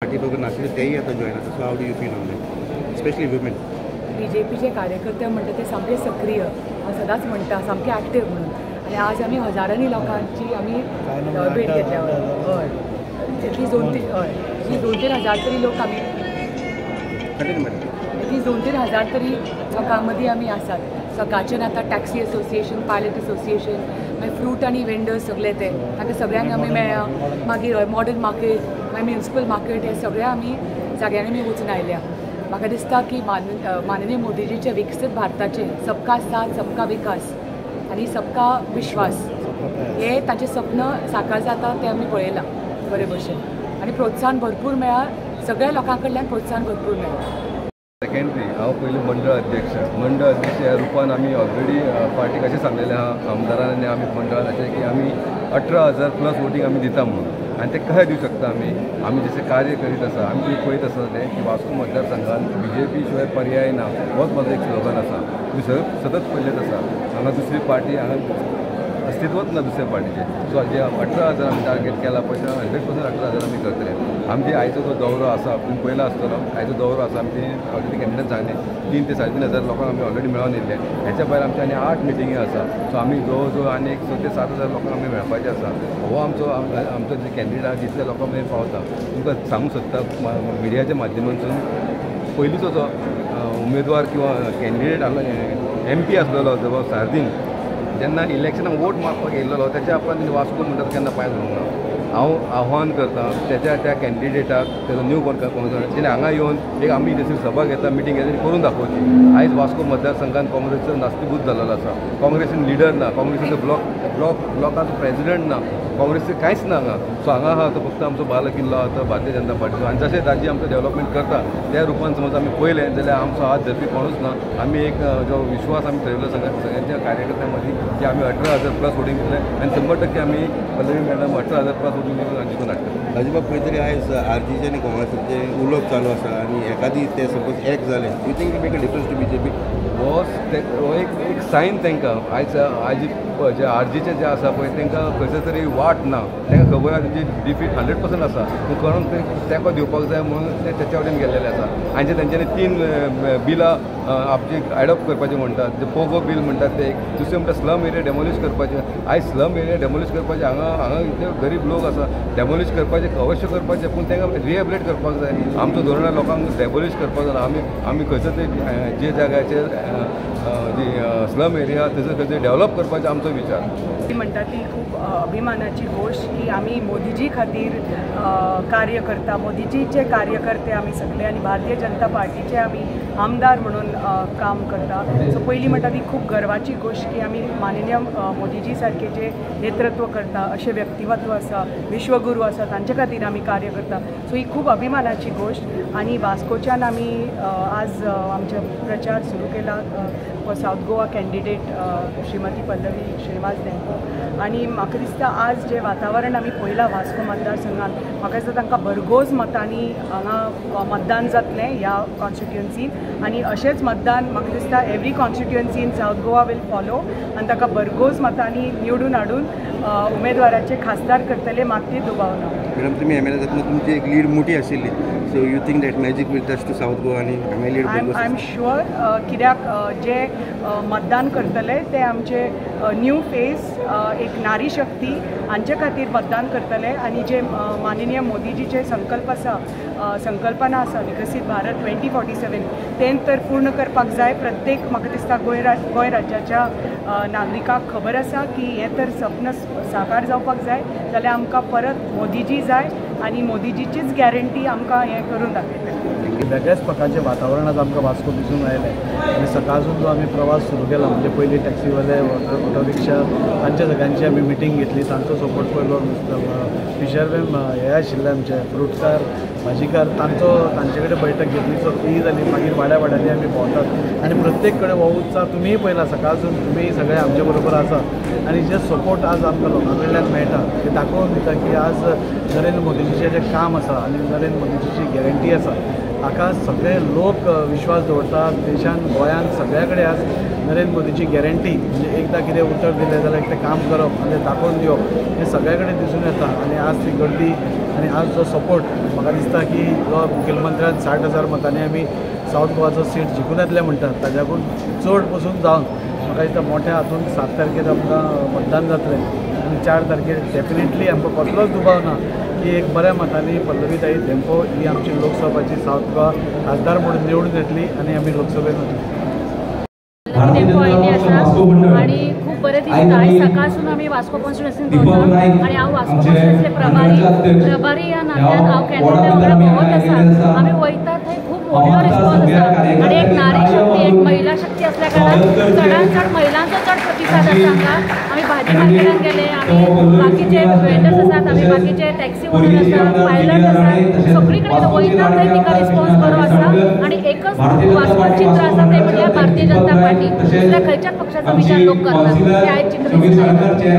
Party बघून नाचले तेही आता जॉईन आता. So how do you feel on that, specially women? BJPचे कार्यकर्ते म्हणटा ते सामके सक्रिय, हांव सदांच म्हणटा सामके एक्टीव म्हणून. आनी आज आमी हजारांनी लोकांची आमी भेट घेतल्या. हय, एटलीस्ट 2-3 हजार तरी लोक आमी एटलीस्ट 2-3 हजार तरी लोकां मदीं आमी आसात. सकाळच्यान आतां टॅक्सी असोसिएशन, पायलट असोसिएशन, मागीर फ्रूट आनी वेंडर्स सगळे ते तांकां सगळ्यांक आमी मेळ्ळा. मागीर मॉडर्न मार्केट, मागीर म्युनिसिपल मार्केट, हे सगळ्या आमी जाग्यांनी आमी वचून आयल्या. म्हाका दिसता की माननीय मोदीजीचे विकसीत भारताचे सबका साथ, सबका विकास आनी सबका विश्वास हे ताचें सपन साकार जाता तें आमी पळयलां बरे भशेन. आनी प्रोत्साहन भरपूर मेळ्ळा, सगळ्या लोकां कडल्यान प्रोत्साहन भरपूर मेळ्ळा. सेकेंडरी हांव पयलीं मंडळ अध्यक्ष ह्या रुपान आमी ऑलरेडी पार्टी कशें सांगलेलें आहा आमदारान आनी आमी मंडळान अशें की आमी 18,000 प्लस वोटींग आमी दिता म्हणून. आनी ते कशें दिवंक शकता आमी जशें कार्य करीत आसा. आमी तुमी पळयत आसा तें की वास्को मतदारसंघात BJP शिवाय पर्याय ना, होच म्हाजो एक स्लोगन आसा. तुमी सतत पळयत आसा हांगा दुसरी पार्टी हांगा अस्तित्वच ना दुसऱ्या पार्टीचे. सो जे 18,000 आमी टार्गेट केला पळय ते 100% 18,000 आमी करतले. आमचे आयचो जो दौरो आसा तुमी पयला आसतलो, आयचो दौरो आसा आमची ऑलरेडी कॅबिनेट सांगले 3 ते 3,500 लोकांक आमी ऑलरेडी मेळोन येयले. हेच्या भायर आमचे आनी 8 मिटींगी आसा. सो आमी जवळ जवळ आनी एक 6 ते 7,000 लोकांक आमी मेळपाचे आसा. हो आमचो जे कॅन्डिडेट आहा जितल्या लोकां मेरेन पावता तुमकां सांगूंक सोदता मिडियाच्या माध्यमांतून. पयलींचो जो उमेदवार किंवा कॅन्डिडेट हांगा MP आसलेलो जवळ सार्दीन जेन्ना इलेक्शनाक वोट मारपाक येयल्लो तेच्या आपण वास्को म्हणटा केन्ना पांय धरूंक ना. हांव आव्हान करता त्या कॅन्डिडेटाक तेजो न्यू कॉन्ग्रेस तेणें हांगा येवन एक आमी जशी सभा घेता मिटींग घेता करून दाखोवची. आयज वास्को मतदारसंघात काँग्रेसचो नास्तिभूत जाल्लो आसा. काँग्रेसीन लिडर ना, काँग्रेसीचो ब्लॉकाचो प्रेजिडेंट ना, काँग्रेसीचें कांयच ना हांगा. सो हांगा आहा तो फक्त आमचो बाल किल्लो आहा तो भारतीय जनता पार्टीचो. आनी जशें ताजी आमचो डेव्हलपमेंट करता त्या रुपान समज आमी पळयलें जाल्यार आमचो हात धरपी कोणूच ना. आमी एक जो विश्वास आमी ठरयलो सगळ्यांच्या कार्यकर्त्यां मदीं की आमी 18,000 प्लस वोटींग दितले आनी 100% आमी पल्लवी मॅडम 18,000 प्लस वोटींग जिखून हाडटले. अजिबात खंय तरी आयज RGचे आनी काँग्रेसीचे उलोवप चालू आसा आनी एखादी ते सपोज एक जालें you think it make a difference to BJP? हो एक सायन तांकां आयज जे RGचे जे आसा पळय तांकां खंयसर तरी वाट ना. तांकां खबर आसा तेंची डिफीट 100% आसा. पूण करून तेंको दिवपाक जाय म्हणून ते तेच्या वटेन गेल्लेले आसा. आनी जे तेंच्यांनी 3 बिलां आपली एडॉप्ट करपाचें म्हणटात, जे पोगो बील म्हणटात ते. दुसरें म्हणटा स्लम एरिया डेमोलिश करपाचे. आयज स्लम एरिया डेमोलिश करपाचे हांगा इतले गरीब लोक आसा. डेमोलिश करपाचे अवश्य करपाचे पूण तांकां रिहेबिलिट करपाक जाय. आमचो धोरण लोकांक डेमोलिश करपाक जाय. आमी खंयसर तरी जे जाग्याचेर जी स्लम एरिया थंयसर खंय डेव्हलप करपाचें आमचो विचार. म्हणटा ती खूब अभिमानाची गोष्ट की आमी मोदीजी खातीर कार्य करता. मोदीजीचे कार्यकर्ते आमी सगळे आनी भारतीय जनता पार्टीचे आमी आमदार म्हणून काम करता. सो पयलीं म्हणटा ती खूब गर्वाची गोष्ट की आमी माननीय मोदीजी सारके जे नेतृत्व करता अशे व्यक्तिमत्व आसा, विश्वगुरू आसा तांचे खातीर आमी कार्य करता. सो ही खूब अभिमानाची गोष्ट. आनी वास्कोच्यान आमी आज आमचे प्रचार सुरू केला. South Goa candidate Shrimati Pallavi Shrinivas Dempo. आनी म्हाका दिसता आज जे वातावरण आमी पळयलां वास्को मतदारसंघात म्हाका दिसता तांकां भरघोस मतांनी हांगा मतदान जातलें ह्या कॉन्स्टिट्युएन्सीन. आनी अशेंच मतदान म्हाका दिसता every constituency in South Goa will follow आनी ताका भरघोस मतांनी निवडून हाडून उमेदवाराचे खासदार करतले मागती दुबावना. मॅडम तुमी MLA जातना तुमची एक लीड मोठी आशिल्ली. So you think that magic will touch to South Goa आनी लीड? आय एम शुअर कित्याक जे मतदान करतले ते आमचे न्यू फेस एक नारी शक्ती हांचे खातीर मतदान करतले. आनी जे माननीय मोदीजीचे संकल्पना आसा विकसीत भारत 2047 तें तर पूर्ण करपाक जाय. प्रत्येक म्हाका दिसता गोंय राज्याच्या नागरिकांक खबर आसा की हें तर सपन साकार जावपाक जाय जाल्यार आमकां परत मोदीजी जाय आनी मोदीजीचीच गॅरंटी आमकां हें करून दाखयतले. वेगळ्याच प्रकारचे वातावरण आज आमकां वास्को दिसून आयलें. आनी सकाळसून जो आमी प्रवास सुरू केला म्हणजे पयलीं टॅक्सीवाले, ऑटो रिक्षा तांच्या सगळ्यांची आमी मिटींग घेतली. तांचो सपोर्ट पयलो. फिशरमॅन हे आशिल्ले आमचे फ्रुटकार, भाजीकार तांचे कडेन बैठक घेतली. सो ती जाली. मागीर वाड्या वाड्यांनी आमी भोंवतात आनी प्रत्येक कडेन हो उत्साह तुमीय पळयला सकाळसून. तुमी सगळे आमचे बरोबर आसा आनी जे सपोर्ट आज आमकां लोकां कडल्यान मेळटा ते दाखोवन दिता की आज नरेंद्र मोदीजीचें जें काम आसा आनी नरेंद्र मोदीजीची गॅरंटी आसा हाका सगळे लोक विश्वास दवरतात. देशान गोंयांत सगळ्या कडेन आज नरेंद्र मोदीची गॅरंटी म्हणजे एकदां कितें उतर दिलें जाल्यार तें काम करप आनी दाखोवन दिवप हें सगळ्या कडेन दिसून येता. आनी आज ती गर्दी आनी आज जो सपोर्ट म्हाका दिसता की जो मुखेलमंत्र्यान 60,000 मतांनी आमी सावथ गोवाचो सीट जिखून येतले म्हणटात ताज्याकून चड पसून जावन म्हाका दिसता मोठ्या हातून 7 तारखेर आमकां मतदान जातलें आनी 4 तारखेर डेफिनेटली आमकां कसलोच दुबाव ना की एक बऱ्या मतांनी पल्लवीताई धेंपो ही आमची लोकसभाची सावथ गोवा खासदार म्हणून निवडून येतली आनी आमी लोकसभेन वतली. टेम्पो आयिल्ली आसा आनी खूब बरें दिसता. आयज सकाळसून आमी वास्को कॉन्स्टिट्युएन्सीन भोंवता आनी हांव वास्को कॉन्स्टिट्युएन्सीचे प्रभारी ह्या नात्यान हांव कॅन्डिडेटा वांगडा भोंवत आसा. आमी वयता थंय खूब व्हडलो रिस्पॉन्स आसा आनी एक नारी शक्ती एक महिला शक्ती असल्या कारणान चडांत चड महिलांचो चड प्रतिसाद आसा हांगा. आमी भाजी मार्केटान गेले आमी बाकीचे वेंडर्स आसात आमी बाकीचे टॅक्सी ओनर आसा पायलट आसा सगळी कडेन वयता थंय तिका रिस्पॉन्स बरो आसा आनी एकच वास्कोन चित्र आसा तें म्हणल्यार भारतीय जनता पार्टी दुसऱ्या खंयच्याच पक्षाचो विचार लोक करतात ते आयज चित्र दिसून आयला.